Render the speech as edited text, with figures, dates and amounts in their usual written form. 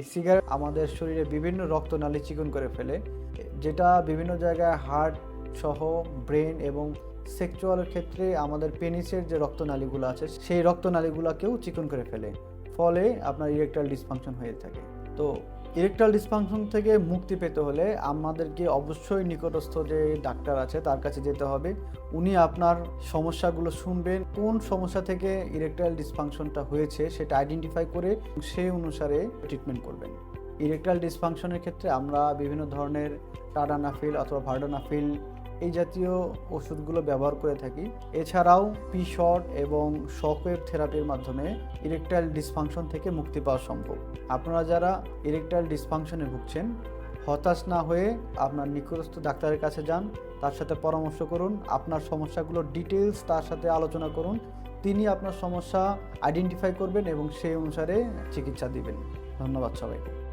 Cigarette আমাদের শরীরে বিভিন্ন রক্তনালী চিকন করে ফেলে, যেটা বিভিন্ন জায়গায় হার্ট সহ ব্রেন এবং সেক্সুয়ালের ক্ষেত্রে আমাদের পেনিসের যে রক্তনালীগুলো আছে সেই রক্তনালীগুলোকেও চিকন করে ফেলে, ফলে আপনার ইরেকটাইল ডিসফাংশন হয়ে থাকে। তো ইরেকটাইল ডিসফাংশন থেকে মুক্তি পেতে হলে আমাদেরকে অবশ্যই নিকটস্থ যে ডাক্তার আছে তার কাছে যেতে হবে। উনি আপনার সমস্যাগুলো শুনবেন, কোন সমস্যা থেকে ইরেকটাইল ডিসফাংশনটা হয়েছে সেটা আইডেন্টিফাই করে সেই অনুসারে ট্রিটমেন্ট করবেন। ইরেকটাইল ডিসফাংশনের ক্ষেত্রে আমরা বিভিন্ন ধরনের টাডানাফিল অথবা ভার্ডানাফিল এই জাতীয় ওষুধগুলো ব্যবহার করে থাকি। এছাড়াও পি-শট এবং শকওয়েভ থেরাপির মাধ্যমে ইরেকটাইল ডিসফাংশন থেকে মুক্তি পাওয়া সম্ভব। আপনারা যারা ইরেকটাইল ডিসফাংশনে ভুগছেন, হতাশ না হয়ে আপনার নিকটস্থ ডাক্তারের কাছে যান, তার সাথে পরামর্শ করুন, আপনার সমস্যাগুলোর ডিটেলস তার সাথে আলোচনা করুন। তিনি আপনার সমস্যা আইডেন্টিফাই করবেন এবং সেই অনুসারে চিকিৎসা দিবেন। ধন্যবাদ সবাইকে।